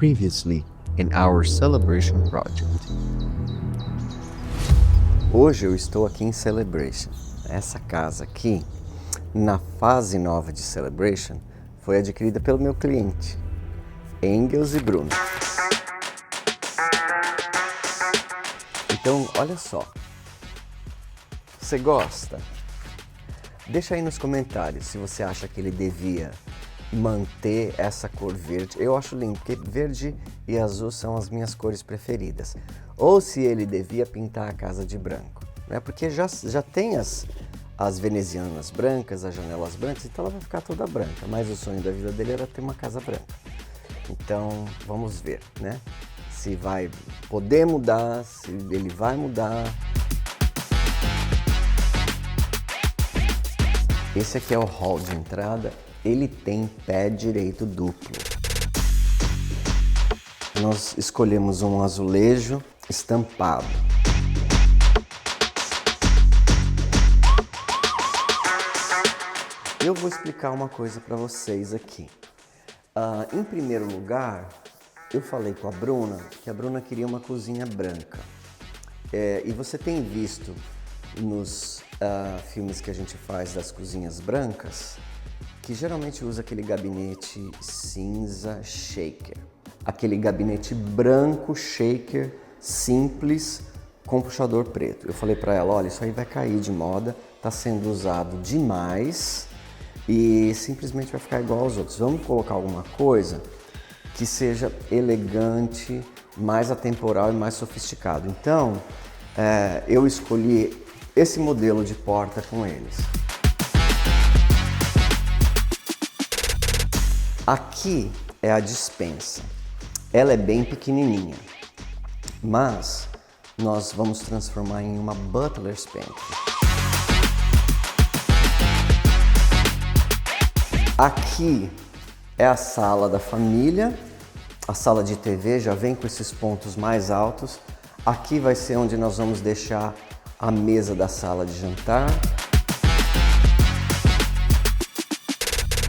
previously in our celebration project. Hoje eu estou aqui em Celebration. Essa casa aqui, na fase nova de Celebration, foi adquirida pelo meu cliente, Engels e Bruno. Então, olha só. Você gosta? Deixa aí nos comentários se você acha que ele devia manter essa cor verde. Eu acho lindo, porque verde e azul são as minhas cores preferidas. Ou se ele devia pintar a casa de branco, né? Porque já tem as venezianas brancas, as janelas brancas, então ela vai ficar toda branca. Mas o sonho da vida dele era ter uma casa branca. Então, vamos ver, né? Se vai poder mudar, se ele vai mudar. Esse aqui é o hall de entrada, ele tem pé direito duplo. Nós escolhemos um azulejo estampado. Eu vou explicar uma coisa para vocês aqui. Em primeiro lugar, eu falei com a Bruna que a Bruna queria uma cozinha branca. E você tem visto nos filmes que a gente faz das cozinhas brancas, que geralmente usa aquele gabinete cinza shaker. Aquele gabinete branco shaker simples com puxador preto. Eu falei para ela, olha, isso aí vai cair de moda, está sendo usado demais e simplesmente vai ficar igual aos outros. Vamos colocar alguma coisa que seja elegante, mais atemporal e mais sofisticado. Então, eu escolhi esse modelo de porta com eles. Aqui é a despensa. Ela é bem pequenininha, mas nós vamos transformar em uma butler's pantry. Aqui é a sala da família. A sala de TV já vem com esses pontos mais altos. Aqui vai ser onde nós vamos deixar a mesa da sala de jantar.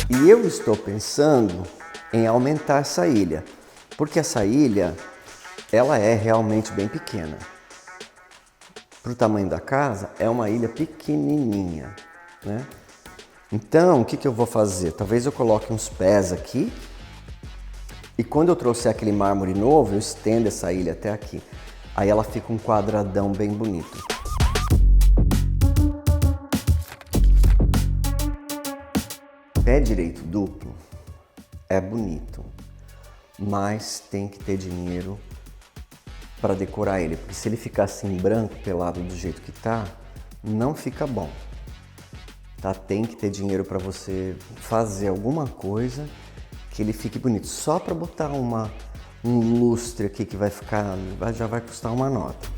E eu estou pensando em aumentar essa ilha, porque essa ilha, ela é realmente bem pequena. Para o tamanho da casa, é uma ilha pequenininha, né? Então, o que eu vou fazer? Talvez eu coloque uns pés aqui e quando eu trouxer aquele mármore novo, eu estendo essa ilha até aqui. Aí ela fica um quadradão bem bonito. Pé direito duplo é bonito, mas tem que ter dinheiro para decorar ele, porque se ele ficar assim branco, pelado do jeito que tá, não fica bom. Tá? Tem que ter dinheiro para você fazer alguma coisa que ele fique bonito. Só para botar um lustre aqui que vai ficar, já vai custar uma nota.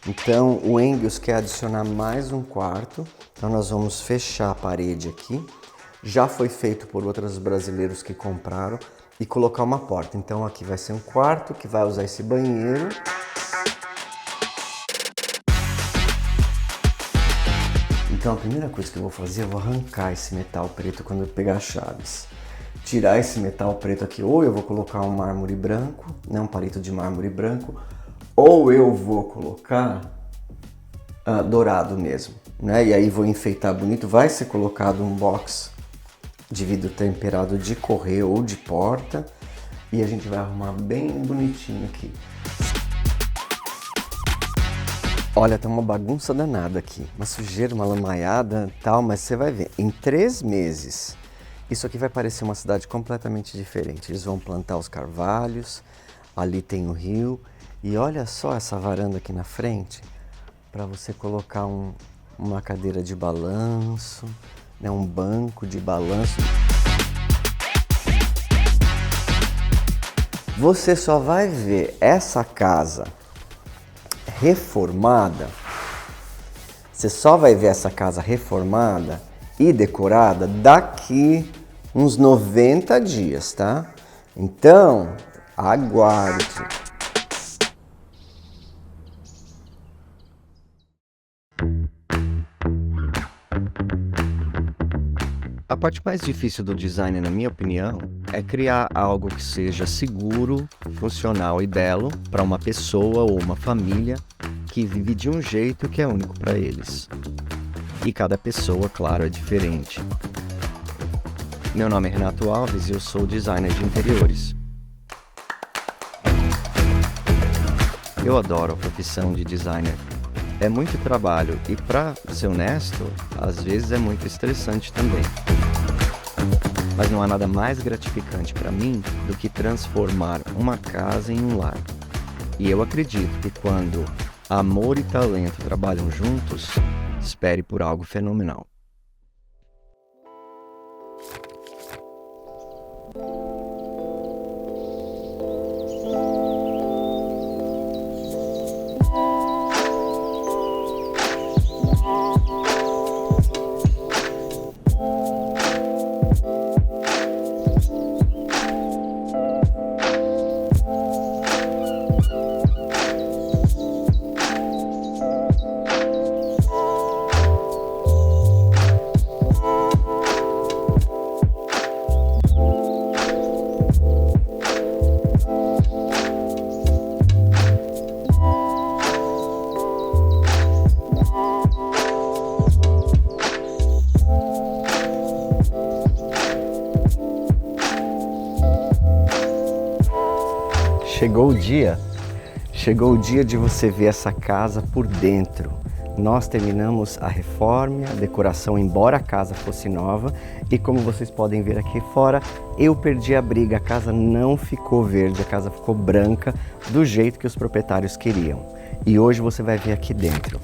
Então o Engels quer adicionar mais um quarto, então nós vamos fechar a parede aqui. Já foi feito por outros brasileiros que compraram e colocar uma porta. Então aqui vai ser um quarto que vai usar esse banheiro. Então a primeira coisa que eu vou fazer, eu vou arrancar esse metal preto quando eu pegar as chaves. Tirar esse metal preto aqui, ou eu vou colocar um mármore branco, né, um palito de mármore branco, ou eu vou colocar dourado mesmo, né? E aí vou enfeitar bonito, vai ser colocado um box de vidro temperado de correr ou de porta e a gente vai arrumar bem bonitinho aqui. Olha, tá uma bagunça danada aqui, uma sujeira, uma lamaiada e tal, mas você vai ver, em 3 meses isso aqui vai parecer uma cidade completamente diferente. Eles vão plantar os carvalhos, ali tem o rio. E olha só essa varanda aqui na frente, para você colocar uma cadeira de balanço, né, um banco de balanço. Você só vai ver essa casa reformada, você só vai ver essa casa reformada e decorada daqui uns 90 dias, tá? Então, aguarde. A parte mais difícil do design, na minha opinião, é criar algo que seja seguro, funcional e belo para uma pessoa ou uma família que vive de um jeito que é único para eles. E cada pessoa, claro, é diferente. Meu nome é Renato Alves e eu sou designer de interiores. Eu adoro a profissão de designer. É muito trabalho e, para ser honesto, às vezes é muito estressante também. Mas não há nada mais gratificante para mim do que transformar uma casa em um lar. E eu acredito que quando amor e talento trabalham juntos, espere por algo fenomenal. Chegou o dia de você ver essa casa por dentro. Nós terminamos a reforma, a decoração, embora a casa fosse nova, e como vocês podem ver aqui fora, eu perdi a briga, a casa não ficou verde, a casa ficou branca, do jeito que os proprietários queriam. E hoje você vai ver aqui dentro.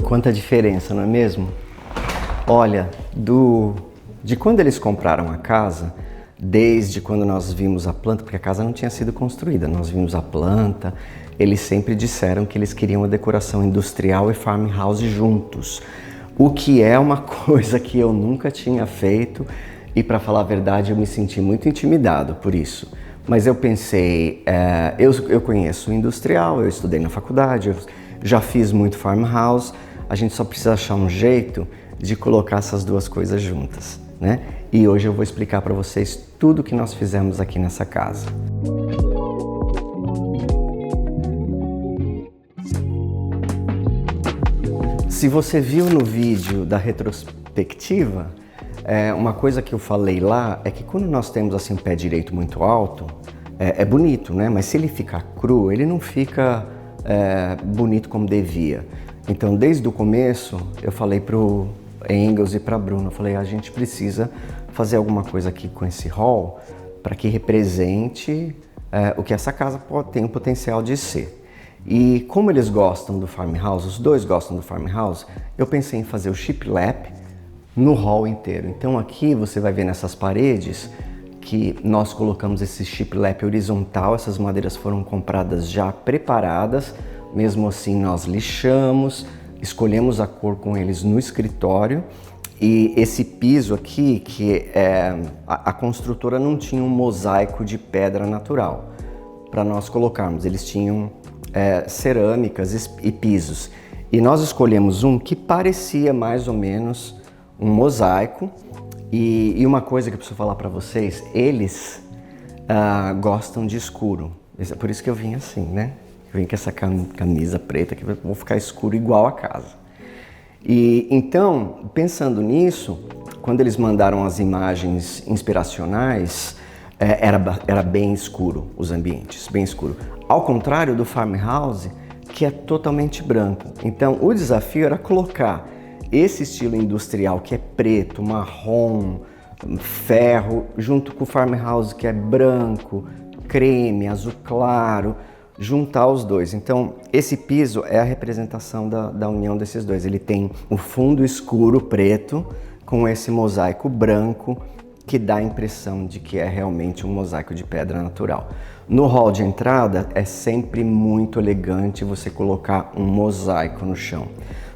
Quanta diferença, não é mesmo? Olha, de quando eles compraram a casa, desde quando nós vimos a planta, porque a casa não tinha sido construída, nós vimos a planta, eles sempre disseram que eles queriam a decoração industrial e farmhouse juntos, o que é uma coisa que eu nunca tinha feito e, para falar a verdade, eu me senti muito intimidado por isso. Mas eu pensei, eu conheço o industrial, eu estudei na faculdade, eu já fiz muito farmhouse, a gente só precisa achar um jeito de colocar essas duas coisas juntas, né? E hoje eu vou explicar para vocês tudo que nós fizemos aqui nessa casa. Se você viu no vídeo da retrospectiva, uma coisa que eu falei lá é que quando nós temos assim o pé direito muito alto, é bonito, né? Mas se ele ficar cru, ele não fica bonito como devia. Então, desde o começo, eu falei pro Engels e pra Bruna, eu falei, a gente precisa fazer alguma coisa aqui com esse hall para que represente o que essa casa tem o potencial de ser. E como eles gostam do farmhouse, os dois gostam do farmhouse, eu pensei em fazer o shiplap no hall inteiro. Então aqui você vai ver nessas paredes que nós colocamos esse shiplap horizontal, essas madeiras foram compradas já preparadas. Mesmo assim, nós lixamos, escolhemos a cor com eles no escritório e esse piso aqui, que a construtora não tinha um mosaico de pedra natural para nós colocarmos. Eles tinham cerâmicas e pisos. E nós escolhemos um que parecia mais ou menos um mosaico. E uma coisa que eu preciso falar para vocês, eles gostam de escuro. É por isso que eu vim assim, né? Eu vim com essa camisa preta que vou ficar escuro igual a casa. E então, pensando nisso, quando eles mandaram as imagens inspiracionais, era bem escuro os ambientes, bem escuro. Ao contrário do farmhouse, que é totalmente branco. Então, o desafio era colocar esse estilo industrial que é preto, marrom, ferro, junto com o farmhouse que é branco, creme, azul claro, juntar os dois. Então, esse piso é a representação da união desses dois. Ele tem o fundo escuro preto com esse mosaico branco que dá a impressão de que é realmente um mosaico de pedra natural. No hall de entrada é sempre muito elegante você colocar um mosaico no chão.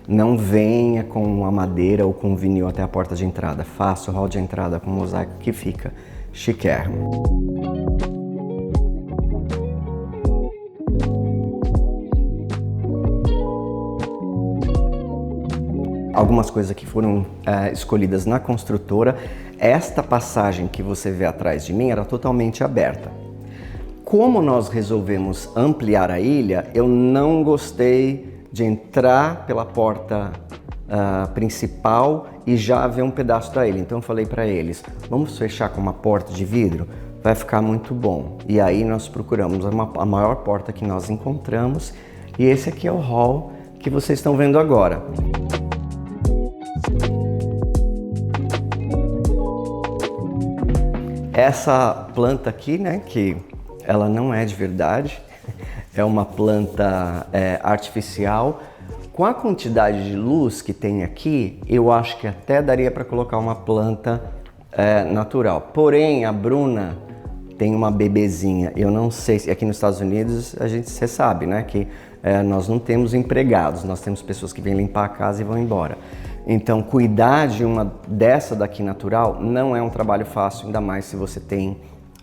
Não venha com uma madeira ou com um vinil até a porta de entrada. Faça o hall de entrada com mosaico que fica chiquérrimo. Algumas coisas que foram escolhidas na construtora. Esta passagem que você vê atrás de mim era totalmente aberta. Como nós resolvemos ampliar a ilha, eu não gostei de entrar pela porta principal e já ver um pedaço da ilha. Então eu falei para eles, vamos fechar com uma porta de vidro? Vai ficar muito bom. E aí nós procuramos a maior porta que nós encontramos e esse aqui é o hall que vocês estão vendo agora. Essa planta aqui, né, que ela não é de verdade, é uma planta artificial. Com a quantidade de luz que tem aqui, eu acho que até daria para colocar uma planta natural. Porém, a Bruna tem uma bebezinha. Eu não sei se aqui nos Estados Unidos você sabe, né, que nós não temos empregados, nós temos pessoas que vêm limpar a casa e vão embora. Então, cuidar de uma dessa daqui natural não é um trabalho fácil, ainda mais se você tem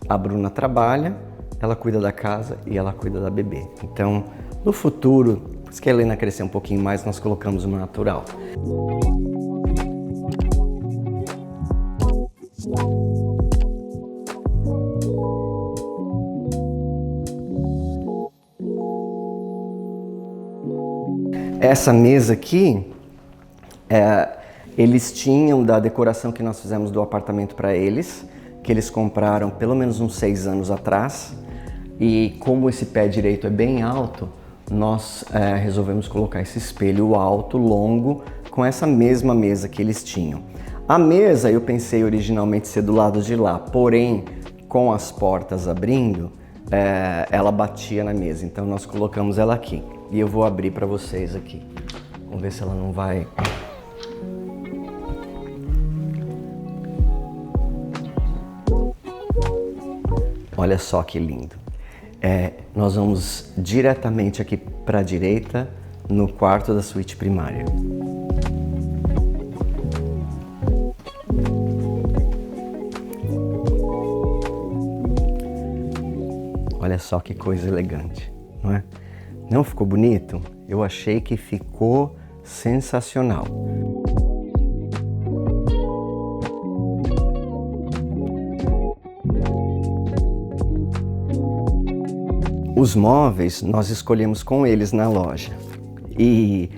a Bruna trabalha, ela cuida da casa e ela cuida da bebê. Então, no futuro, se a Helena crescer um pouquinho mais, nós colocamos uma natural. Essa mesa aqui, eles tinham da decoração que nós fizemos do apartamento para eles, que eles compraram pelo menos uns 6 anos atrás. E como esse pé direito é bem alto, nós resolvemos colocar esse espelho alto, longo, com essa mesma mesa que eles tinham. A mesa eu pensei originalmente ser do lado de lá, porém, com as portas abrindo, ela batia na mesa, então nós colocamos ela aqui. E eu vou abrir para vocês aqui. Vamos ver se ela não vai... Olha só que lindo. Nós vamos diretamente aqui para a direita, no quarto da suíte primária. Olha só que coisa elegante, não é? Não ficou bonito? Eu achei que ficou sensacional. Os móveis nós escolhemos com eles na loja e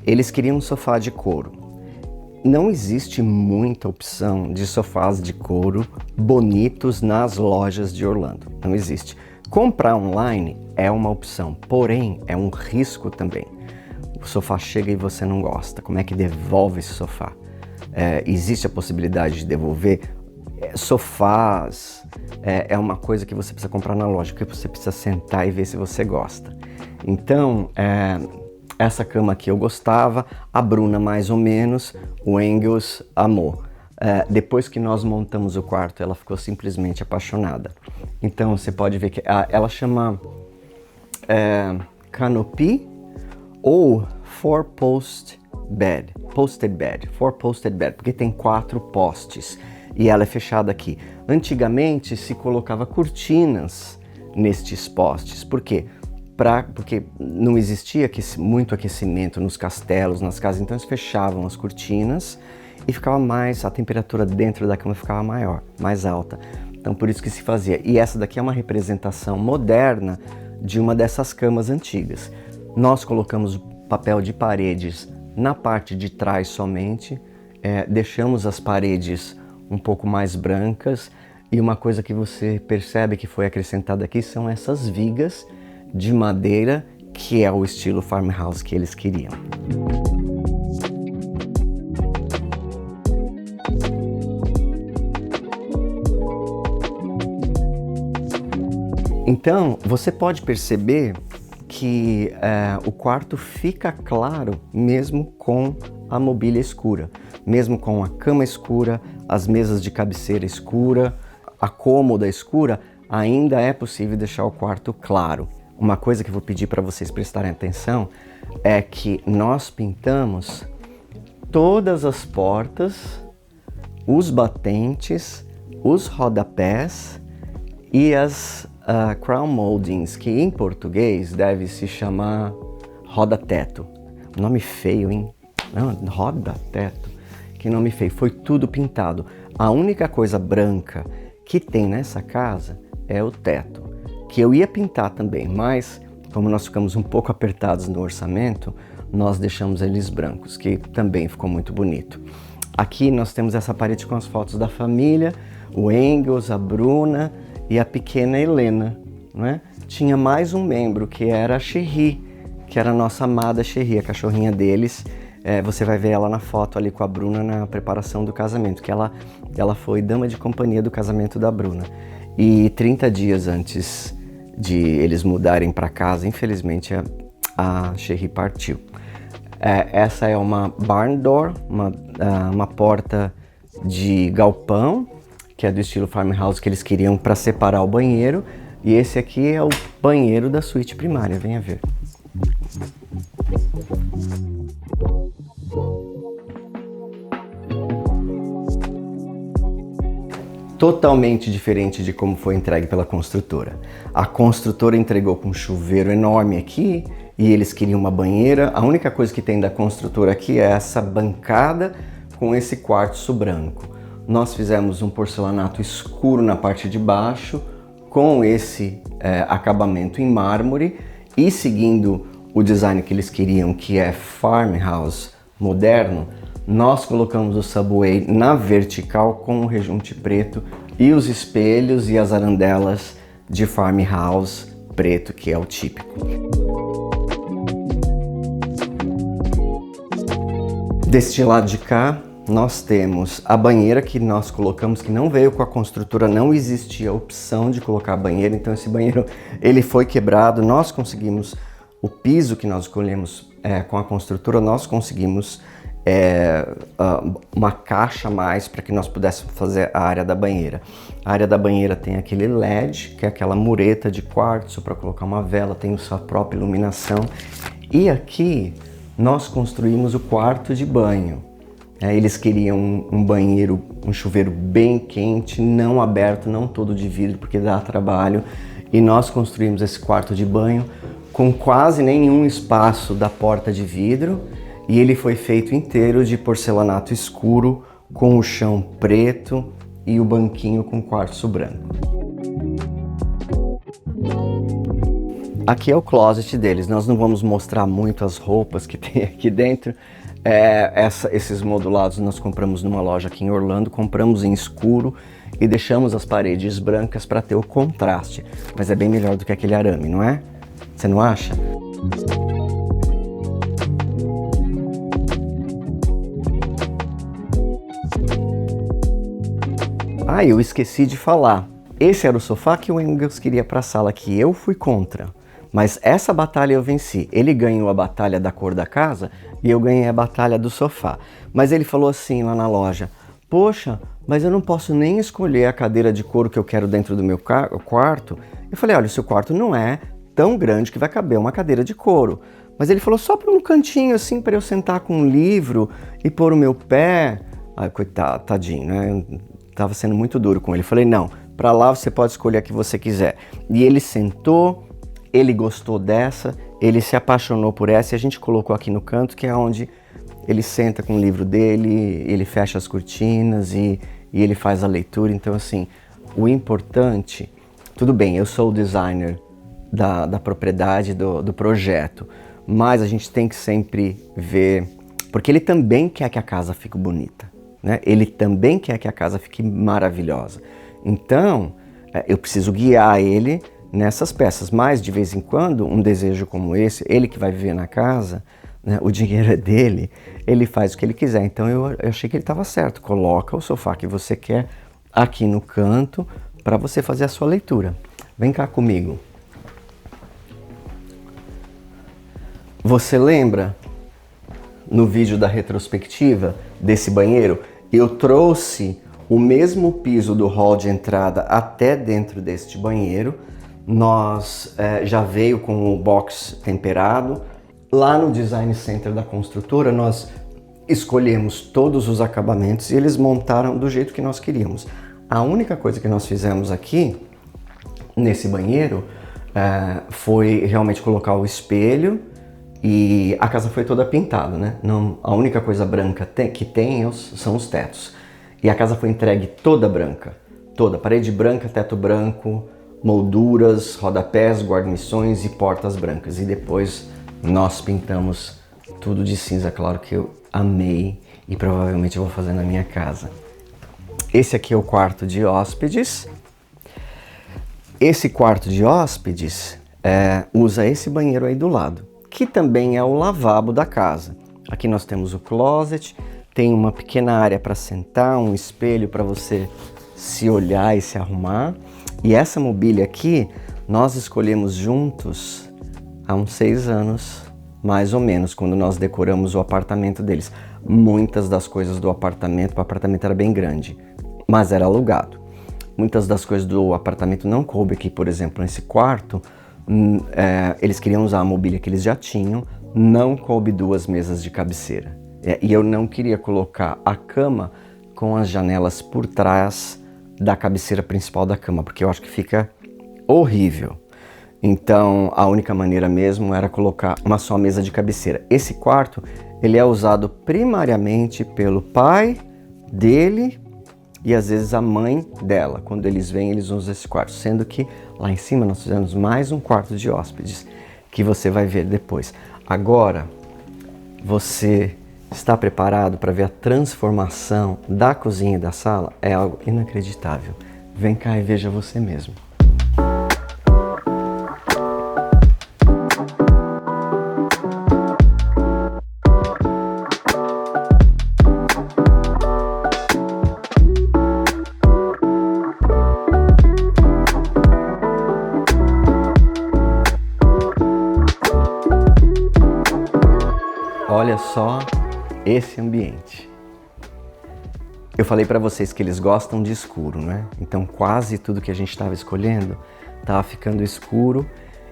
eles queriam um sofá de couro. Não existe muita opção de sofás de couro bonitos nas lojas de Orlando, não existe. Comprar online é uma opção, porém é um risco também. O sofá chega e você não gosta, como é que devolve esse sofá? Existe a possibilidade de devolver? Sofás é uma coisa que você precisa comprar na loja, que você precisa sentar e ver se você gosta. Então, essa cama aqui eu gostava, a Bruna mais ou menos, o Engels amou. Depois que nós montamos o quarto, ela ficou simplesmente apaixonada. Então, você pode ver que ela chama canopy ou four-posted bed, four-posted bed, porque tem 4 postes. E ela é fechada aqui. Antigamente se colocava cortinas nestes postes. Por quê? porque não existia muito aquecimento nos castelos, nas casas, então eles fechavam as cortinas e ficava a temperatura dentro da cama ficava maior, mais alta. Então por isso que se fazia. E essa daqui é uma representação moderna de uma dessas camas antigas. Nós colocamos papel de paredes na parte de trás somente, deixamos as paredes um pouco mais brancas, e uma coisa que você percebe que foi acrescentada aqui são essas vigas de madeira, que é o estilo farmhouse que eles queriam. Então, você pode perceber que o quarto fica claro mesmo com a mobília escura, mesmo com a cama escura, as mesas de cabeceira escura, a cômoda escura, ainda é possível deixar o quarto claro. Uma coisa que eu vou pedir para vocês prestarem atenção é que nós pintamos todas as portas, os batentes, os rodapés e as crown moldings, que em português deve se chamar roda-teto. Nome feio, hein? Não, roda-teto. Que nome feio. Foi tudo pintado. A única coisa branca que tem nessa casa é o teto, que eu ia pintar também, mas como nós ficamos um pouco apertados no orçamento, nós deixamos eles brancos, que também ficou muito bonito. Aqui nós temos essa parede com as fotos da família, o Engels, a Bruna e a pequena Helena, né? Tinha mais um membro, que era a Cherry, que era a nossa amada Cherry, a cachorrinha deles. Você vai ver ela na foto ali com a Bruna na preparação do casamento, que ela foi dama de companhia do casamento da Bruna. E 30 dias antes de eles mudarem para casa, infelizmente a Cherry partiu. Essa é uma barn door, uma porta de galpão, que é do estilo farmhouse que eles queriam para separar o banheiro. E esse aqui é o banheiro da suíte primária, venha ver. Totalmente diferente de como foi entregue pela construtora. A construtora entregou com um chuveiro enorme aqui e eles queriam uma banheira. A única coisa que tem da construtora aqui é essa bancada com esse quartzo branco. Nós fizemos um porcelanato escuro na parte de baixo com esse acabamento em mármore e seguindo o design que eles queriam, que é farmhouse moderno, nós colocamos o subway na vertical com o rejunte preto e os espelhos e as arandelas de farmhouse preto, que é o típico. Deste lado de cá, nós temos a banheira que nós colocamos, que não veio com a construtora, não existia a opção de colocar banheiro, então esse banheiro ele foi quebrado. Nós conseguimos o piso que nós escolhemos com a construtora, nós conseguimos uma caixa a mais para que nós pudéssemos fazer a área da banheira. A área da banheira tem aquele LED, que é aquela mureta de quartzo para colocar uma vela, tem sua própria iluminação. E aqui nós construímos o quarto de banho. Eles queriam um banheiro, um chuveiro bem quente, não aberto, não todo de vidro, porque dá trabalho. E nós construímos esse quarto de banho com quase nenhum espaço da porta de vidro. E ele foi feito inteiro de porcelanato escuro, com o chão preto e o banquinho com quartzo branco. Aqui é o closet deles. Nós não vamos mostrar muito as roupas que tem aqui dentro. Esses modulados nós compramos numa loja aqui em Orlando, compramos em escuro e deixamos as paredes brancas para ter o contraste. Mas é bem melhor do que aquele arame, não é? Você não acha? Eu esqueci de falar. Esse era o sofá que o Engels queria para a sala, que eu fui contra. Mas essa batalha eu venci. Ele ganhou a batalha da cor da casa e eu ganhei a batalha do sofá. Mas ele falou assim lá na loja: poxa, mas eu não posso nem escolher a cadeira de couro que eu quero dentro do meu quarto. Eu falei: olha, o seu quarto não é tão grande que vai caber uma cadeira de couro. Mas ele falou: só para um cantinho assim, para eu sentar com um livro e pôr o meu pé. Coitado, tadinho, né? Tava sendo muito duro com ele. Falei: não, para lá você pode escolher a que você quiser. E ele sentou ele gostou dessa, ele se apaixonou por essa e a gente colocou aqui no canto, que é onde ele senta com o livro dele, ele fecha as cortinas e ele faz a leitura. Então, assim, o importante, tudo bem, eu sou o designer da propriedade, do projeto, mas a gente tem que sempre ver, porque ele também quer que a casa fique bonita, né? Ele também quer que a casa fique maravilhosa. Então, eu preciso guiar ele nessas peças, mas de vez em quando, um desejo como esse, ele que vai viver na casa, né, o dinheiro é dele, ele faz o que ele quiser. Então eu achei que ele estava certo, coloca o sofá que você quer aqui no canto para você fazer a sua leitura. Vem cá comigo. Você lembra no vídeo da retrospectiva desse banheiro? Eu trouxe o mesmo piso do hall de entrada até dentro deste banheiro. Nós já veio com o box temperado. Lá no Design Center da construtora, nós escolhemos todos os acabamentos e eles montaram do jeito que nós queríamos. A única coisa que nós fizemos aqui, nesse banheiro, foi realmente colocar o espelho e a casa foi toda pintada, né? Não, a única coisa branca que tem são os tetos. E a casa foi entregue toda branca, toda, parede branca, teto branco, molduras, rodapés, guarnições e portas brancas. E depois nós pintamos tudo de cinza, claro que eu amei e provavelmente eu vou fazer na minha casa. Esse aqui é o quarto de hóspedes. Esse quarto de hóspedes usa esse banheiro aí do lado, que também é o lavabo da casa. Aqui nós temos o closet, tem uma pequena área para sentar, um espelho para você se olhar e se arrumar. E essa mobília aqui, nós escolhemos juntos há uns 6 anos, mais ou menos, quando nós decoramos o apartamento deles. Muitas das coisas do apartamento, o apartamento era bem grande, mas era alugado. Muitas das coisas do apartamento não coube aqui, por exemplo, nesse quarto, eles queriam usar a mobília que eles já tinham, não coube 2 mesas de cabeceira. E eu não queria colocar a cama com as janelas por trás da cabeceira principal da cama, porque eu acho que fica horrível. Então, a única maneira mesmo era colocar uma só mesa de cabeceira. Esse quarto, ele é usado primariamente pelo pai dele e às vezes a mãe dela. Quando eles vêm, eles usam esse quarto. Sendo que lá em cima nós fizemos mais um quarto de hóspedes, que você vai ver depois. Agora, você está preparado para ver a transformação da cozinha e da sala? É algo inacreditável. Vem cá e veja você mesmo. Olha só esse ambiente. Eu falei para vocês que eles gostam de escuro, né? Então quase tudo que a gente estava escolhendo estava ficando escuro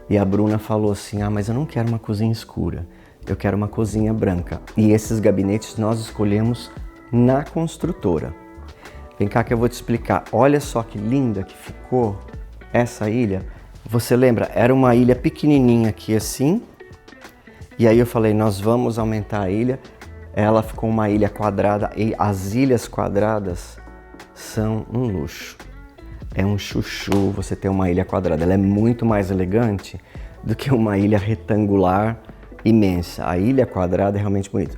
e a Bruna falou assim, mas eu não quero uma cozinha escura, eu quero uma cozinha branca. E esses gabinetes nós escolhemos na construtora. Vem cá que eu vou te explicar. Olha só que linda que ficou essa ilha. Você lembra? Era uma ilha pequenininha aqui assim. E aí eu falei, nós vamos aumentar a ilha. Ela ficou uma ilha quadrada e as ilhas quadradas são um luxo. É um chuchu você ter uma ilha quadrada. Ela é muito mais elegante do que uma ilha retangular imensa. A ilha quadrada é realmente bonita.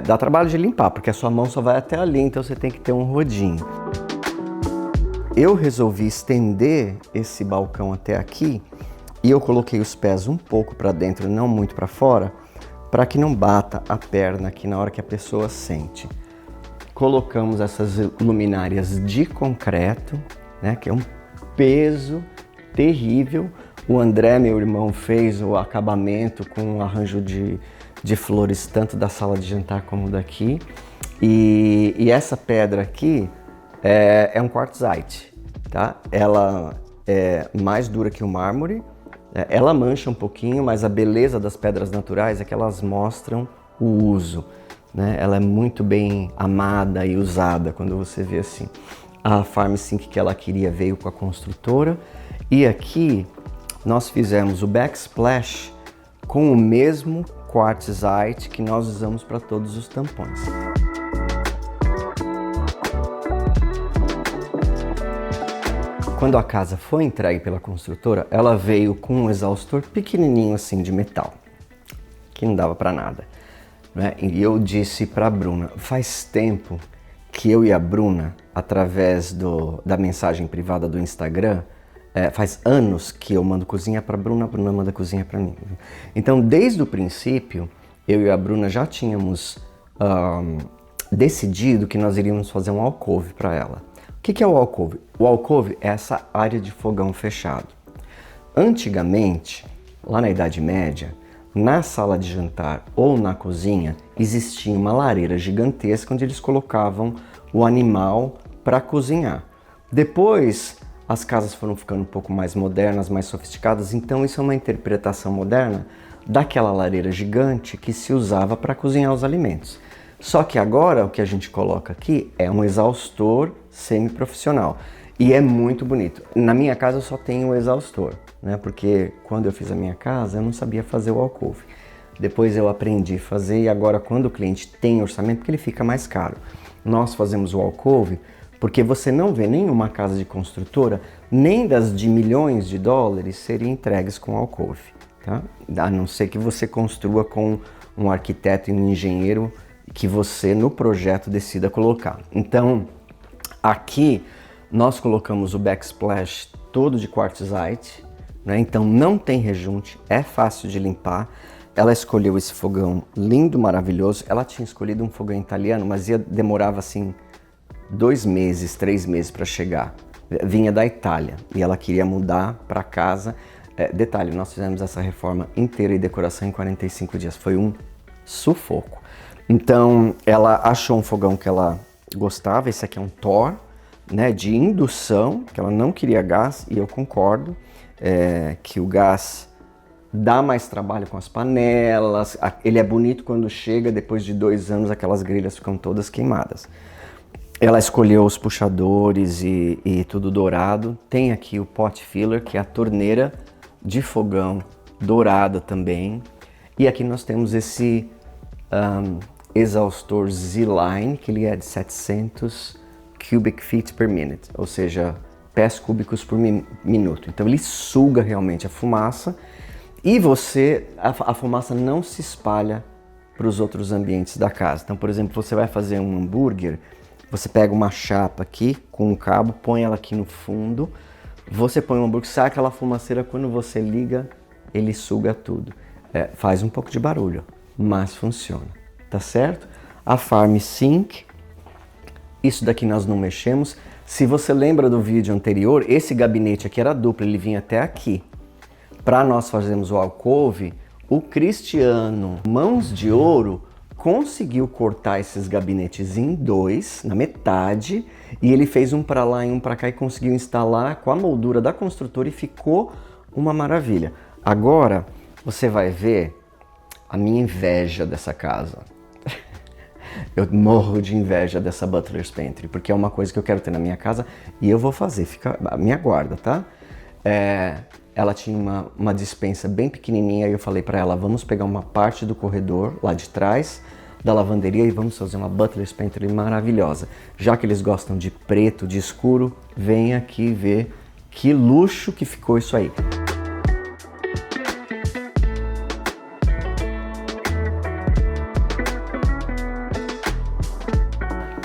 Dá trabalho de limpar, porque a sua mão só vai até ali, então você tem que ter um rodinho. Eu resolvi estender esse balcão até aqui e eu coloquei os pés um pouco para dentro, não muito para fora, para que não bata a perna aqui na hora que a pessoa sente. Colocamos essas luminárias de concreto, né, que é um peso terrível. O André, meu irmão, fez o acabamento com um arranjo de flores, tanto da sala de jantar como daqui. E essa pedra aqui é um quartzite, tá? Ela é mais dura que o mármore. Ela mancha um pouquinho, mas a beleza das pedras naturais é que elas mostram o uso, né? Ela é muito bem amada e usada quando você vê assim. A FarmSync que ela queria veio com a construtora e aqui nós fizemos o backsplash com o mesmo quartzite que nós usamos para todos os tampões. Quando a casa foi entregue pela construtora, ela veio com um exaustor pequenininho assim de metal, que não dava para nada, né? E eu disse para a Bruna, faz tempo que eu e a Bruna, através da mensagem privada do Instagram, faz anos que eu mando cozinha para a Bruna manda cozinha para mim. Então, desde o princípio, eu e a Bruna já tínhamos decidido que nós iríamos fazer um alcove para ela. O que é o alcove? O alcove é essa área de fogão fechado. Antigamente, lá na Idade Média, na sala de jantar ou na cozinha, existia uma lareira gigantesca onde eles colocavam o animal para cozinhar. Depois, as casas foram ficando um pouco mais modernas, mais sofisticadas, então isso é uma interpretação moderna daquela lareira gigante que se usava para cozinhar os alimentos. Só que agora o que a gente coloca aqui é um exaustor semi-profissional e é muito bonito. Na minha casa eu só tenho o exaustor, né? Porque quando eu fiz a minha casa eu não sabia fazer o alcove. Depois eu aprendi a fazer e agora quando o cliente tem orçamento, porque ele fica mais caro, nós fazemos o alcove porque você não vê nenhuma casa de construtora, nem das de milhões de dólares, serem entregues com alcove, tá? A não ser que você construa com um arquiteto e um engenheiro que você no projeto decida colocar. Então, aqui nós colocamos o backsplash todo de quartzite, né? Então não tem rejunte, é fácil de limpar. Ela escolheu esse fogão lindo, maravilhoso. Ela tinha escolhido um fogão italiano, mas demorava assim 2 meses, 3 meses para chegar. Vinha da Itália e ela queria mudar para casa. Detalhe, nós fizemos essa reforma inteira e decoração em 45 dias. Foi um sufoco. Então, ela achou um fogão que ela gostava. Esse aqui é um Thor, né, de indução, que ela não queria gás, e eu concordo que o gás dá mais trabalho com as panelas. Ele é bonito quando chega, depois de 2 anos aquelas grelhas ficam todas queimadas. Ela escolheu os puxadores e tudo dourado. Tem aqui o pot filler, que é a torneira de fogão dourada também. E aqui nós temos esse exaustor Z-Line, que ele é de 700 cubic feet per minute, ou seja, pés cúbicos por minuto. Então ele suga realmente a fumaça e a fumaça não se espalha para os outros ambientes da casa. Então, por exemplo, você vai fazer um hambúrguer, você pega uma chapa aqui com um cabo, põe ela aqui no fundo, você põe o hambúrguer, sai aquela fumaceira, quando você liga, ele suga tudo. Faz um pouco de barulho, mas funciona. Tá certo? A Farm Sink, isso daqui nós não mexemos. Se você lembra do vídeo anterior, esse gabinete aqui era duplo, ele vinha até aqui. Para nós fazermos o alcove, o Cristiano Mãos de Ouro conseguiu cortar esses gabinetes em 2, na metade, e ele fez um para lá e um para cá e conseguiu instalar com a moldura da construtora e ficou uma maravilha. Agora você vai ver a minha inveja dessa casa. Eu morro de inveja dessa Butler's Pantry, porque é uma coisa que eu quero ter na minha casa e eu vou fazer, me aguarda, tá? Ela tinha uma despensa bem pequenininha e eu falei para ela, vamos pegar uma parte do corredor lá de trás da lavanderia e vamos fazer uma Butler's Pantry maravilhosa. Já que eles gostam de preto, de escuro, vem aqui ver que luxo que ficou isso aí.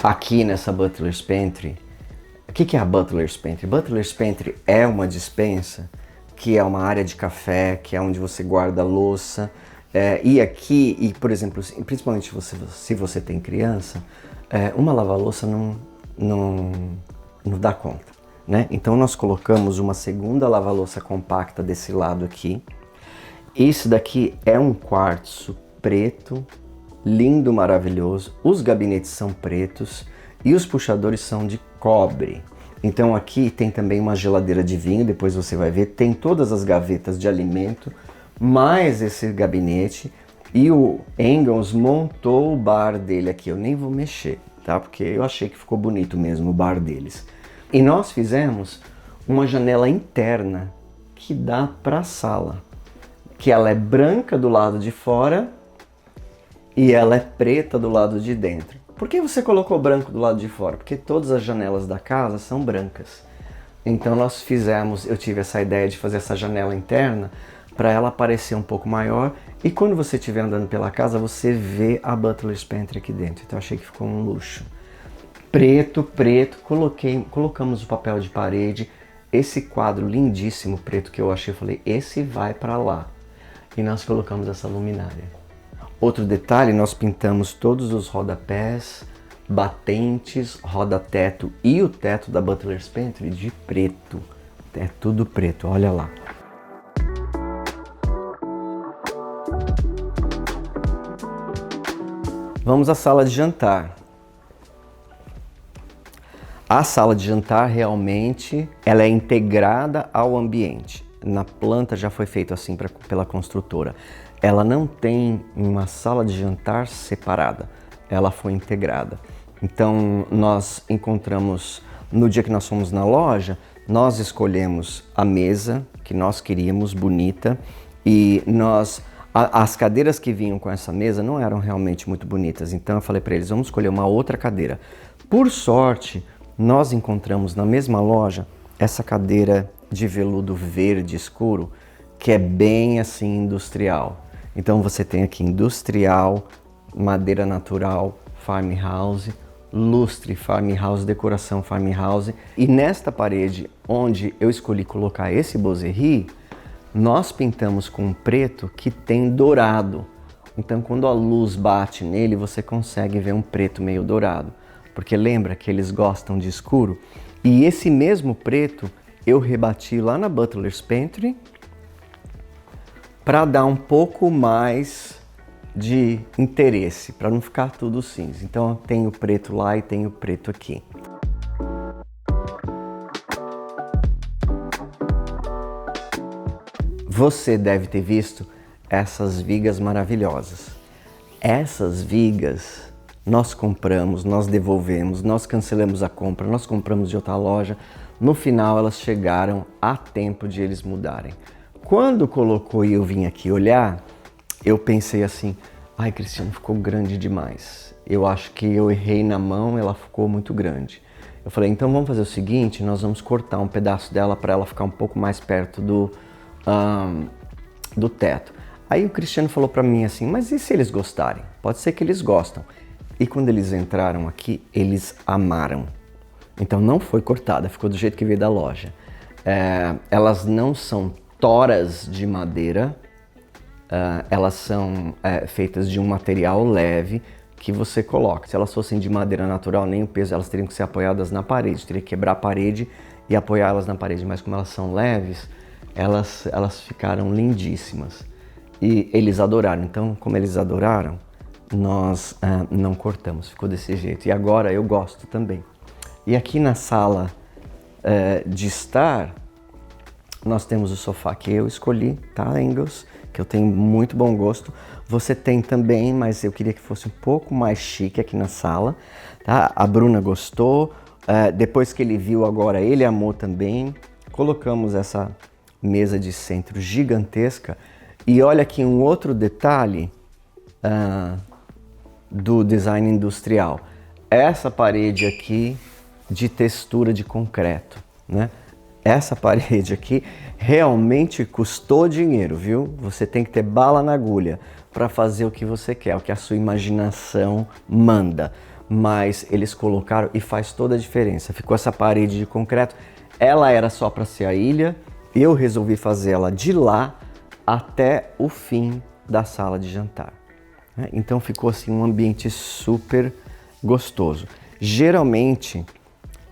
Aqui nessa Butler's Pantry, o que é a Butler's Pantry? Butler's Pantry é uma despensa que é uma área de café, que é onde você guarda a louça. E aqui, por exemplo, principalmente se você tem criança, uma lava-louça não dá conta, né? Então nós colocamos uma segunda lava-louça compacta desse lado aqui. Esse daqui é um quartzo preto, lindo, maravilhoso. Os gabinetes são pretos e os puxadores são de cobre. Então aqui tem também uma geladeira de vinho, depois você vai ver, tem todas as gavetas de alimento, mais esse gabinete, e o Engels montou o bar dele aqui. Eu nem vou mexer, tá? Porque eu achei que ficou bonito mesmo o bar deles. E nós fizemos uma janela interna que dá para a sala, que ela é branca do lado de fora e ela é preta do lado de dentro. Por que você colocou branco do lado de fora? Porque todas as janelas da casa são brancas. Então eu tive essa ideia de fazer essa janela interna para ela parecer um pouco maior, e quando você estiver andando pela casa, você vê a Butler's Pantry aqui dentro. Então achei que ficou um luxo. Preto, colocamos o papel de parede, esse quadro lindíssimo preto que eu achei, eu falei, esse vai para lá. E nós colocamos essa luminária. Outro detalhe, nós pintamos todos os rodapés, batentes, roda-teto e o teto da Butler's Pantry de preto. É tudo preto, olha lá. Vamos à sala de jantar. A sala de jantar realmente ela é integrada ao ambiente. Na planta já foi feito assim pela construtora. Ela não tem uma sala de jantar separada, ela foi integrada. Então nós encontramos, no dia que nós fomos na loja, nós escolhemos a mesa que nós queríamos, bonita, e as cadeiras que vinham com essa mesa não eram realmente muito bonitas, então eu falei para eles, vamos escolher uma outra cadeira. Por sorte, nós encontramos na mesma loja essa cadeira de veludo verde escuro, que é bem assim industrial. Então você tem aqui industrial, madeira natural, farmhouse, lustre farmhouse, decoração farmhouse. E nesta parede onde eu escolhi colocar esse bozerie, nós pintamos com um preto que tem dourado. Então quando a luz bate nele, você consegue ver um preto meio dourado. Porque lembra que eles gostam de escuro? E esse mesmo preto eu rebati lá na Butler's Pantry para dar um pouco mais de interesse, para não ficar tudo cinza. Então tem o preto lá e tem o preto aqui. Você deve ter visto essas vigas maravilhosas. Essas vigas nós compramos, nós devolvemos, nós cancelamos a compra, nós compramos de outra loja. No final elas chegaram a tempo de eles mudarem. Quando colocou e eu vim aqui olhar, eu pensei assim, ai Cristiano, ficou grande demais. Eu acho que eu errei na mão, ela ficou muito grande. Eu falei, então vamos fazer o seguinte, nós vamos cortar um pedaço dela para ela ficar um pouco mais perto do teto. Aí o Cristiano falou para mim assim, mas e se eles gostarem? Pode ser que eles gostam. E quando eles entraram aqui, eles amaram. Então não foi cortada, ficou do jeito que veio da loja. Elas não são toras de madeira, elas são feitas de um material leve que você coloca. Se elas fossem de madeira natural, nem o peso, elas teriam que ser apoiadas na parede, teria que quebrar a parede e apoiá-las na parede, mas como elas são leves, elas ficaram lindíssimas. E eles adoraram, então como eles adoraram, nós não cortamos, ficou desse jeito. E agora eu gosto também. E aqui na sala de estar, nós temos o sofá que eu escolhi, tá, Angles? Que eu tenho muito bom gosto. Você tem também, mas eu queria que fosse um pouco mais chique aqui na sala, tá? A Bruna gostou, depois que ele viu agora, ele amou também. Colocamos essa mesa de centro gigantesca. E olha aqui um outro detalhe do design industrial. Essa parede aqui de textura de concreto, né? Essa parede aqui realmente custou dinheiro, viu? Você tem que ter bala na agulha para fazer o que você quer, o que a sua imaginação manda. Mas eles colocaram e faz toda a diferença. Ficou essa parede de concreto, ela era só para ser a ilha, eu resolvi fazer ela de lá até o fim da sala de jantar. Então ficou assim um ambiente super gostoso. Geralmente,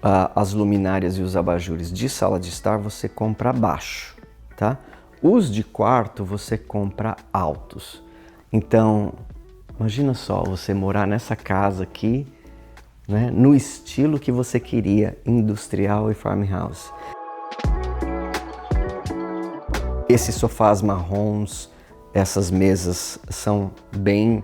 as luminárias e os abajures de sala de estar você compra baixo, tá? Os de quarto você compra altos. Então, imagina só você morar nessa casa aqui, né, no estilo que você queria, industrial e farmhouse. Esses sofás marrons, essas mesas são bem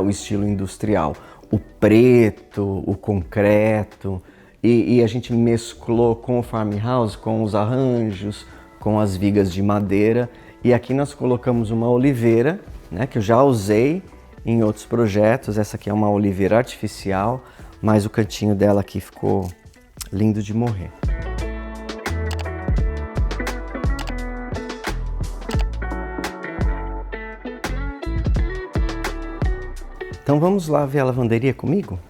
o estilo industrial. O preto, o concreto, e a gente mesclou com o farmhouse, com os arranjos, com as vigas de madeira. E aqui nós colocamos uma oliveira, né, que eu já usei em outros projetos. Essa aqui é uma oliveira artificial, mas o cantinho dela aqui ficou lindo de morrer. Então vamos lá ver a lavanderia comigo?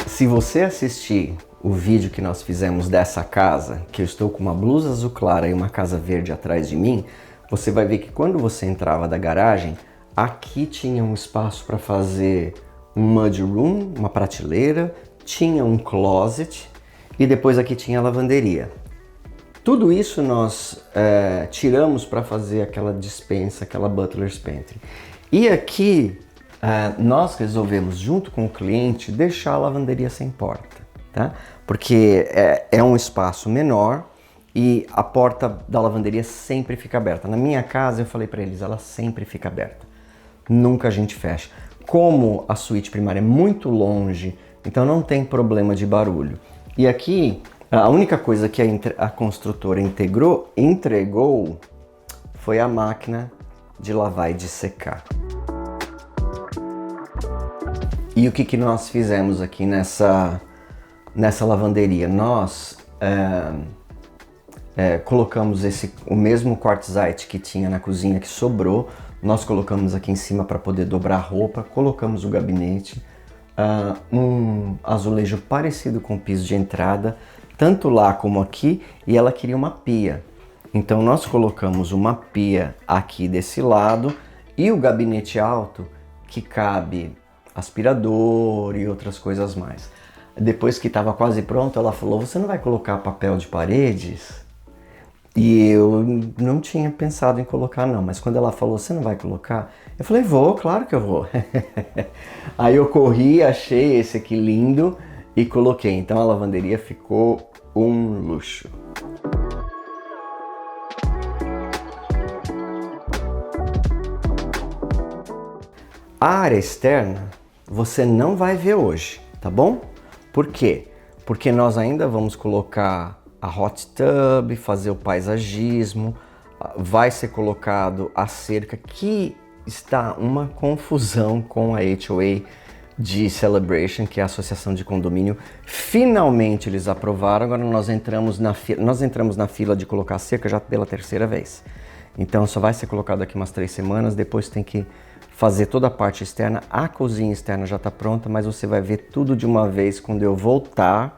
Se você assistir o vídeo que nós fizemos dessa casa, que eu estou com uma blusa azul clara e uma casa verde atrás de mim, você vai ver que quando você entrava da garagem, aqui tinha um espaço para fazer um mudroom, uma prateleira, tinha um closet e depois aqui tinha a lavanderia. Tudo isso nós tiramos para fazer aquela despensa, aquela butler's pantry. E aqui nós resolvemos, junto com o cliente, deixar a lavanderia sem porta, tá? Porque é um espaço menor e a porta da lavanderia sempre fica aberta. Na minha casa, eu falei para eles, ela sempre fica aberta. Nunca a gente fecha. Como a suíte primária é muito longe, então não tem problema de barulho. E aqui, a única coisa que a construtora entregou foi a máquina de lavar e de secar. E o que nós fizemos aqui nessa lavanderia? Nós colocamos o mesmo quartzite que tinha na cozinha que sobrou, nós colocamos aqui em cima para poder dobrar roupa, colocamos o gabinete, um azulejo parecido com o piso de entrada, tanto lá como aqui, e ela queria uma pia. Então nós colocamos uma pia aqui desse lado e o gabinete alto que cabe aspirador e outras coisas mais. Depois que estava quase pronto, ela falou, você não vai colocar papel de paredes? E eu não tinha pensado em colocar não, mas quando ela falou, você não vai colocar? Eu falei, vou, claro que eu vou. Aí eu corri, achei esse aqui lindo e coloquei. Então a lavanderia ficou um luxo. A área externa você não vai ver hoje, tá bom? Por quê? Porque nós ainda vamos colocar a hot tub, fazer o paisagismo, vai ser colocado a cerca, que está uma confusão com a HOA de Celebration, que é a associação de condomínio. Finalmente eles aprovaram, agora nós entramos na fila de colocar a cerca já pela terceira vez. Então só vai ser colocado aqui umas 3 semanas, depois tem que fazer toda a parte externa. A cozinha externa já está pronta, mas você vai ver tudo de uma vez quando eu voltar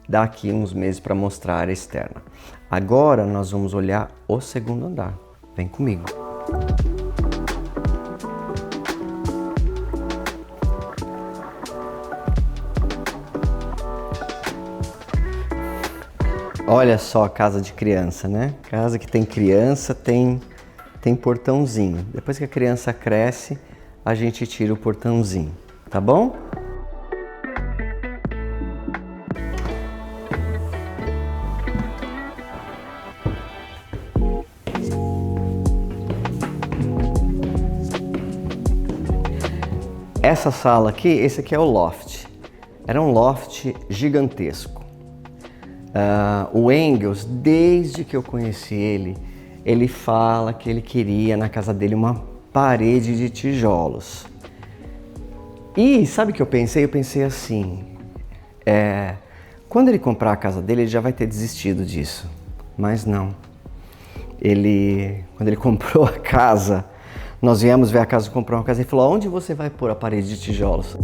daqui uns meses para mostrar a área externa. Agora nós vamos olhar o segundo andar. Vem comigo. Olha só a casa de criança, né? Casa que tem criança, tem portãozinho. Depois que a criança cresce, a gente tira o portãozinho, tá bom? Essa sala aqui, esse aqui é o loft. Era um loft gigantesco. O Engels, desde que eu conheci ele fala que ele queria na casa dele uma parede de tijolos. E sabe o que eu pensei? Eu pensei assim, quando ele comprar a casa dele, ele já vai ter desistido disso. Mas não. Quando ele comprou a casa, nós viemos ver a casa, comprou uma casa, e falou, onde você vai pôr a parede de tijolos?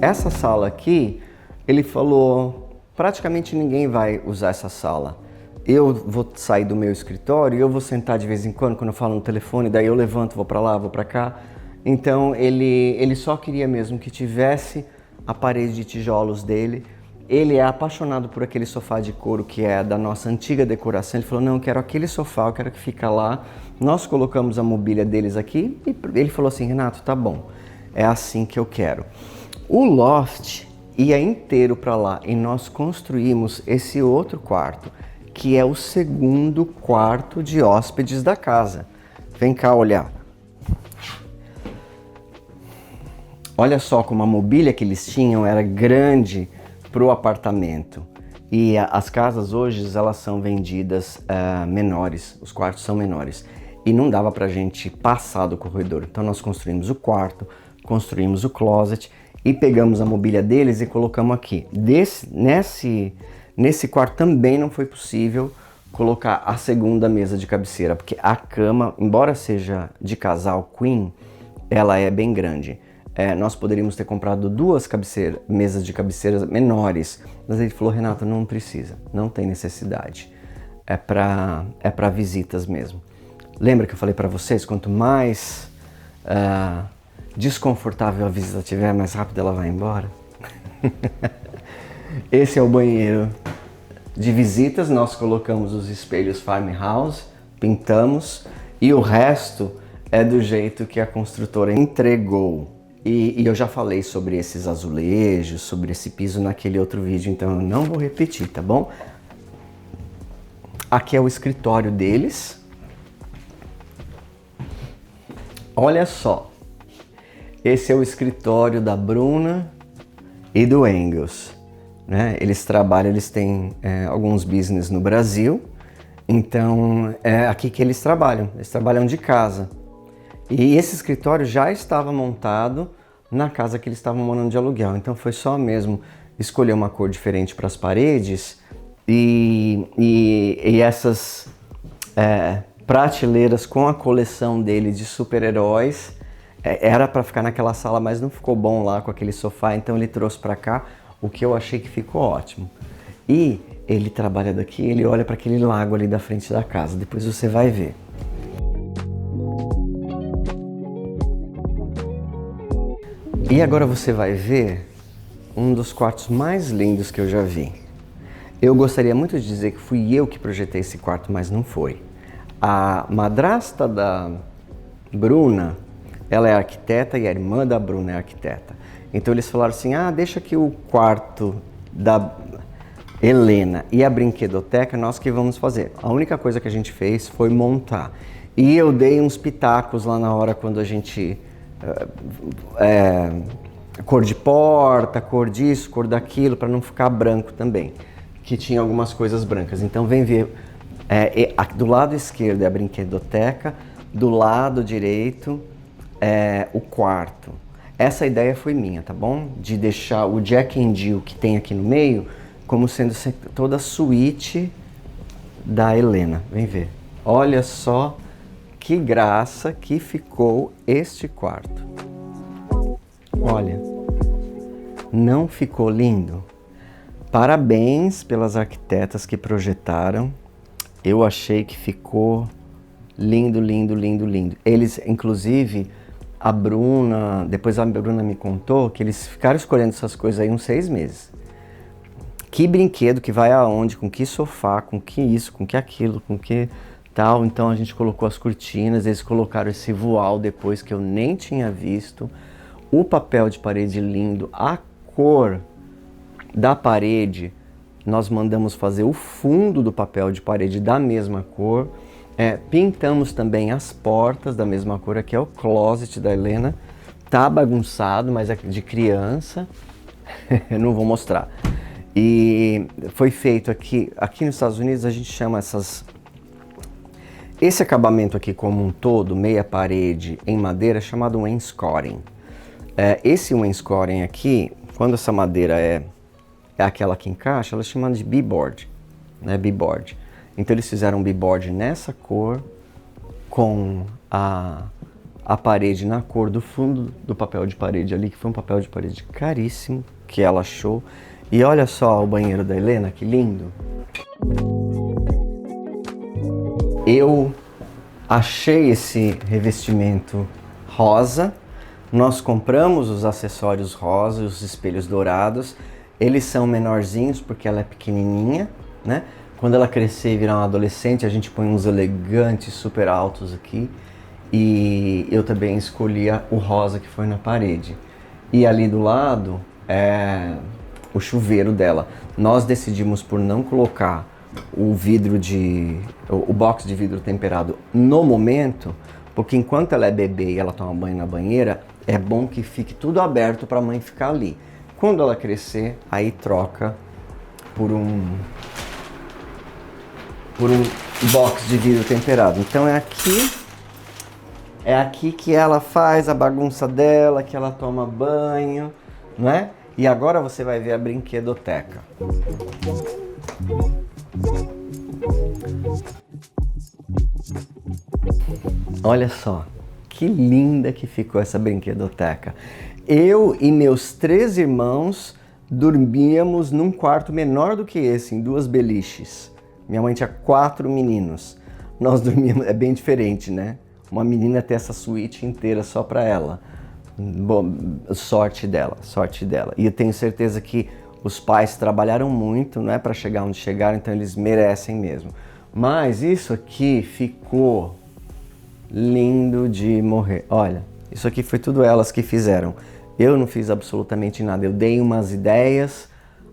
Essa sala aqui, ele falou, praticamente ninguém vai usar essa sala. Eu vou sair do meu escritório e eu vou sentar de vez em quando eu falo no telefone, daí eu levanto, vou para lá, vou para cá. Então ele só queria mesmo que tivesse a parede de tijolos dele. Ele é apaixonado por aquele sofá de couro que é da nossa antiga decoração. Ele falou, não, eu quero aquele sofá, eu quero que fica lá. Nós colocamos a mobília deles aqui e ele falou assim, Renato, tá bom, é assim que eu quero. O loft ia inteiro para lá e nós construímos esse outro quarto, que é o segundo quarto de hóspedes da casa. Vem cá olhar. Olha só como a mobília que eles tinham era grande pro apartamento. E as casas hoje, elas são vendidas menores, os quartos são menores. E não dava pra gente passar do corredor. Então nós construímos o quarto, construímos o closet e pegamos a mobília deles e colocamos aqui. Nesse quarto também não foi possível colocar a segunda mesa de cabeceira, porque a cama, embora seja de casal queen, ela é bem grande. Nós poderíamos ter comprado duas mesas de cabeceira menores, mas ele falou, Renato, não precisa, não tem necessidade, é para visitas mesmo. Lembra que eu falei para vocês, quanto mais desconfortável a visita tiver, mais rápido ela vai embora? Esse é o banheiro de visitas, nós colocamos os espelhos farmhouse, pintamos e o resto é do jeito que a construtora entregou. E eu já falei sobre esses azulejos, sobre esse piso naquele outro vídeo, então eu não vou repetir, tá bom? Aqui é o escritório deles. Olha só, esse é o escritório da Bruna e do Engels, né? Eles têm alguns business no Brasil, então é aqui que eles trabalham de casa. E esse escritório já estava montado na casa que eles estavam morando de aluguel, então foi só mesmo escolher uma cor diferente para as paredes e essas prateleiras com a coleção dele de super-heróis, era para ficar naquela sala, mas não ficou bom lá com aquele sofá, então ele trouxe para cá, o que eu achei que ficou ótimo. E ele trabalha daqui, ele olha para aquele lago ali da frente da casa, depois você vai ver. E agora você vai ver um dos quartos mais lindos que eu já vi. Eu gostaria muito de dizer que fui eu que projetei esse quarto, mas não foi. A madrasta da Bruna, ela é arquiteta e a irmã da Bruna é arquiteta. Então eles falaram assim, deixa que o quarto da Helena e a brinquedoteca nós que vamos fazer. A única coisa que a gente fez foi montar. E eu dei uns pitacos lá na hora quando a gente... cor de porta, cor disso, cor daquilo, para não ficar branco também, que tinha algumas coisas brancas. Então vem ver, do lado esquerdo é a brinquedoteca, do lado direito é o quarto. Essa ideia foi minha, tá bom? De deixar o Jack and Jill que tem aqui no meio como sendo toda a suíte da Helena. Vem ver. Olha só que graça que ficou este quarto. Olha, não ficou lindo? Parabéns pelas arquitetas que projetaram. Eu achei que ficou lindo, lindo, lindo, lindo. Eles, inclusive, a Bruna, depois a Bruna me contou que eles ficaram escolhendo essas coisas aí uns 6 meses. Que brinquedo que vai aonde, com que sofá, com que isso, com que aquilo, com que... tal, então a gente colocou as cortinas, eles colocaram esse voal depois que eu nem tinha visto, o papel de parede lindo, a cor da parede, nós mandamos fazer o fundo do papel de parede da mesma cor, pintamos também as portas da mesma cor, aqui é o closet da Helena, tá bagunçado, mas é de criança, eu não vou mostrar. E foi feito aqui nos Estados Unidos a gente chama esse acabamento aqui como um todo, meia parede em madeira, é chamado wainscoting. Esse wainscoting aqui, quando essa madeira é aquela que encaixa, elas chamam de B-board, né? B-board. Então eles fizeram um B-board nessa cor, com a parede na cor do fundo do papel de parede ali, que foi um papel de parede caríssimo, que ela achou. E olha só o banheiro da Helena, que lindo! Eu achei esse revestimento rosa, nós compramos os acessórios rosa, os espelhos dourados, eles são menorzinhos porque ela é pequenininha, né? Quando ela crescer e virar uma adolescente, a gente põe uns elegantes super altos aqui, e eu também escolhi o rosa que foi na parede. E ali do lado é o chuveiro dela. Nós decidimos por não colocar o box de vidro temperado no momento, porque enquanto ela é bebê e ela toma banho na banheira, é bom que fique tudo aberto para a mãe ficar ali. Quando ela crescer, aí troca por um box de vidro temperado. Então é aqui que ela faz a bagunça dela, que ela toma banho, não é? E agora você vai ver a brinquedoteca. Olha só, que linda que ficou essa brinquedoteca. Eu e meus 3 irmãos dormíamos num quarto menor do que esse, em 2 beliches. Minha mãe tinha 4 meninos. Nós dormíamos, é bem diferente, né? Uma menina ter essa suíte inteira só para ela. Bom, sorte dela, sorte dela. E eu tenho certeza que os pais trabalharam muito, não é, para chegar onde chegaram, então eles merecem mesmo. Mas isso aqui ficou lindo de morrer. Olha, isso aqui foi tudo elas que fizeram. Eu não fiz absolutamente nada. Eu dei umas ideias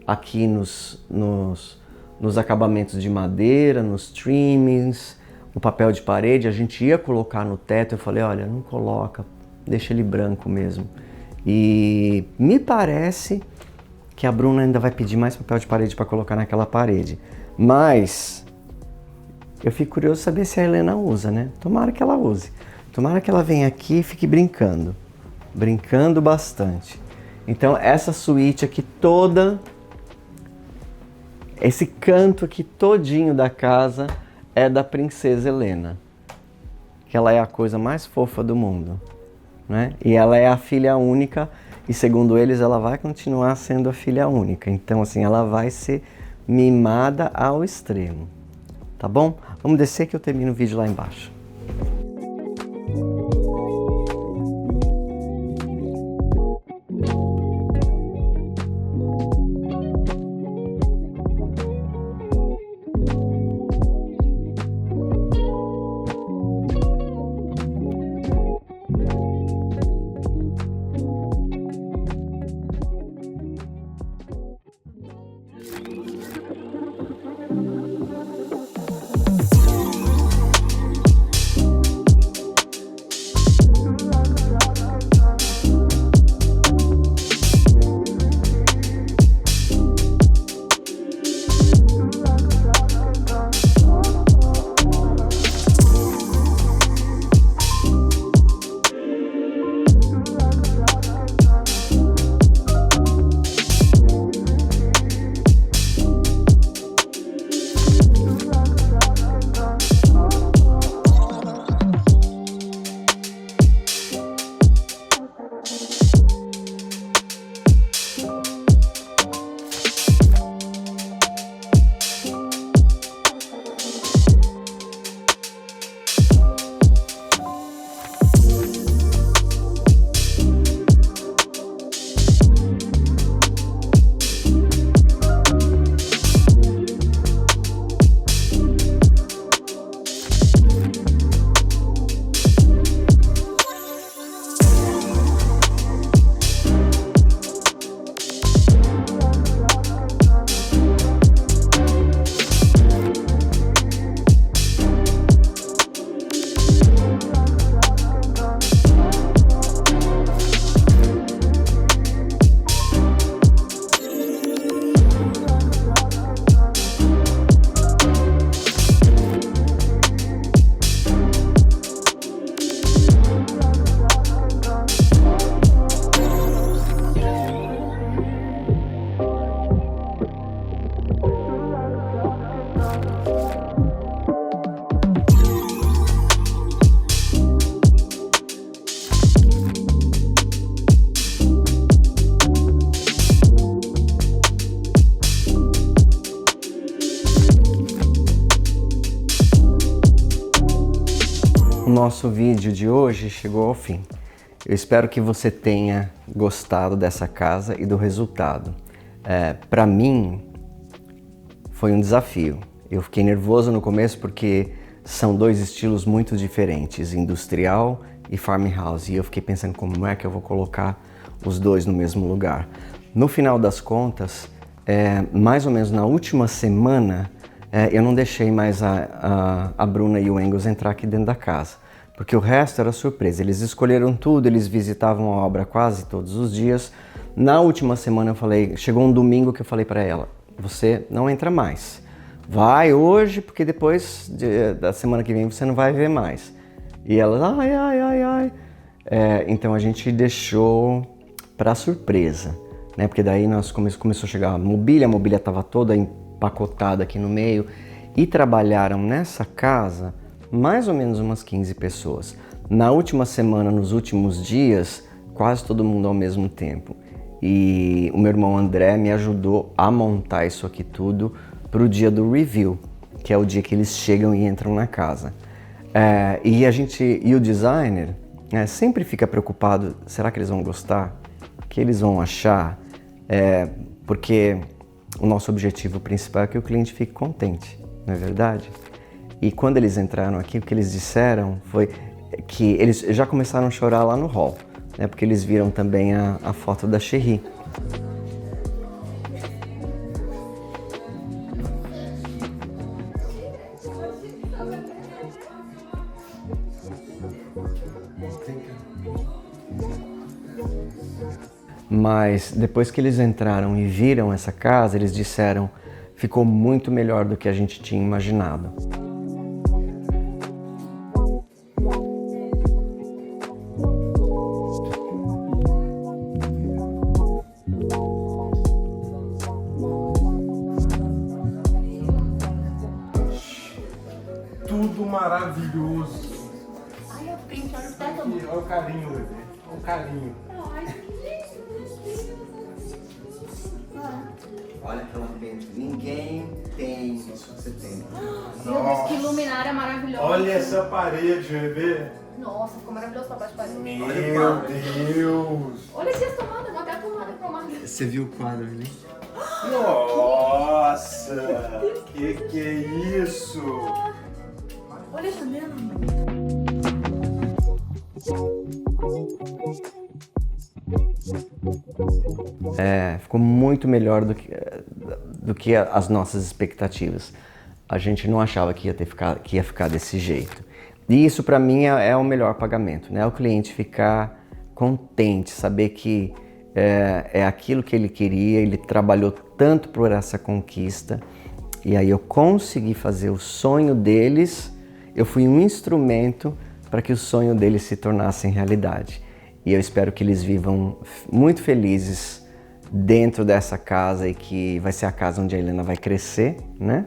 aqui nos acabamentos de madeira, nos trimmings, o papel de parede. A gente ia colocar no teto. Eu falei, olha, não coloca, deixa ele branco mesmo. E me parece que a Bruna ainda vai pedir mais papel de parede para colocar naquela parede. Mas eu fico curioso saber se a Helena usa, né? Tomara que ela use. Tomara que ela venha aqui e fique brincando. Brincando bastante. Então essa suíte aqui toda, esse canto aqui todinho da casa é da princesa Helena. Que ela é a coisa mais fofa do mundo, né? E ela é a filha única e segundo eles ela vai continuar sendo a filha única. Então assim, ela vai ser mimada ao extremo. Tá bom? Vamos descer que eu termino o vídeo lá embaixo. Nosso vídeo de hoje chegou ao fim. Eu espero que você tenha gostado dessa casa e do resultado. Para mim, foi um desafio. Eu fiquei nervoso no começo porque são 2 estilos muito diferentes, industrial e farmhouse. E eu fiquei pensando como é que eu vou colocar os 2 no mesmo lugar. No final das contas, mais ou menos na última semana, eu não deixei mais a Bruna e o Angus entrar aqui dentro da casa, porque o resto era surpresa. Eles escolheram tudo, eles visitavam a obra quase todos os dias, Na última semana eu falei, chegou um domingo que eu falei para ela, você não entra mais. Vai hoje, porque depois da semana que vem você não vai ver mais. E ela, ai. Então a gente deixou para surpresa, né? Porque daí nós começou a chegar a mobília estava toda empacotada aqui no meio. E trabalharam nessa casa mais ou menos umas 15 pessoas. Na última semana, nos últimos dias, quase todo mundo ao mesmo tempo. E o meu irmão André me ajudou a montar isso aqui tudo para o dia do review, que é o dia que eles chegam e entram na casa. E o designer sempre fica preocupado, será que eles vão gostar? O que eles vão achar? Porque o nosso objetivo principal é que o cliente fique contente, não é verdade? E quando eles entraram aqui, o que eles disseram foi que eles já começaram a chorar lá no hall, né? Porque eles viram também a foto da Cherry. Mas depois que eles entraram e viram essa casa, eles disseram, ficou muito melhor do que a gente tinha imaginado. Tudo maravilhoso. Ai, eu fiquei entrando no teto. Olha o carinho, bebê. Olha o carinho. Ai, que lindo. Olha aquela dentro, ninguém tem isso que você tem. Meu Deus, que luminária maravilhosa. Olha essa parede, bebê. Nossa, ficou maravilhoso pra baixo de parede. Meu Deus. Olha aqui as tomadas, não até a tomada pra uma. Você viu o quadro ali? Nossa. Que é isso? Olha a janela. Ficou muito melhor do que as nossas expectativas. A gente não achava que ia ficar desse jeito. E isso para mim é o melhor pagamento, né? O cliente ficar contente, saber que é aquilo que ele queria, ele trabalhou tanto por essa conquista, e aí eu consegui fazer o sonho deles, eu fui um instrumento para que o sonho deles se tornasse realidade. E eu espero que eles vivam muito felizes dentro dessa casa e que vai ser a casa onde a Helena vai crescer, né?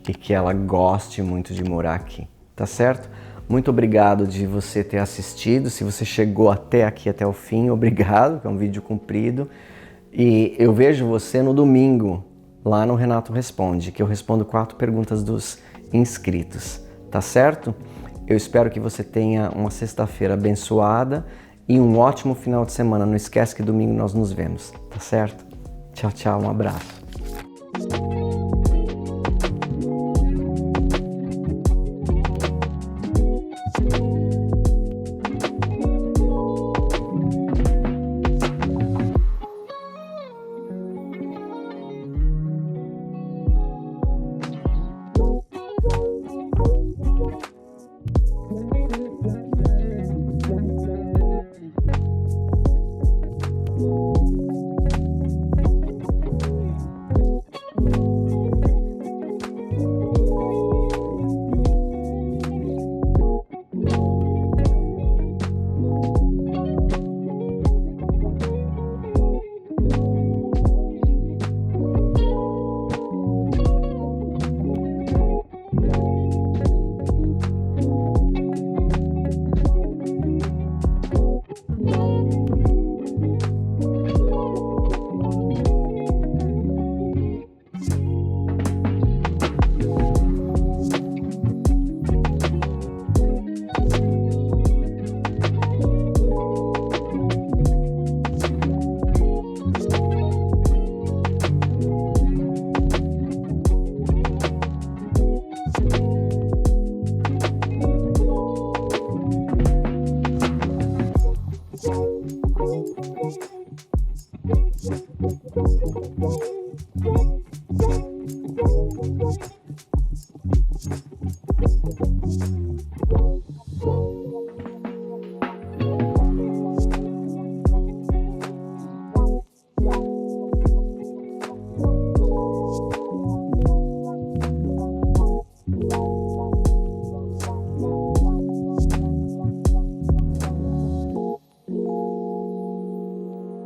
E que ela goste muito de morar aqui, tá certo? Muito obrigado de você ter assistido. Se você chegou até aqui, até o fim, obrigado, que é um vídeo comprido. E eu vejo você no domingo, lá no Renato Responde, que eu respondo 4 perguntas dos inscritos, tá certo? Eu espero que você tenha uma sexta-feira abençoada e um ótimo final de semana. Não esquece que domingo nós nos vemos, tá certo? Tchau, tchau, um abraço.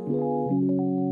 Não.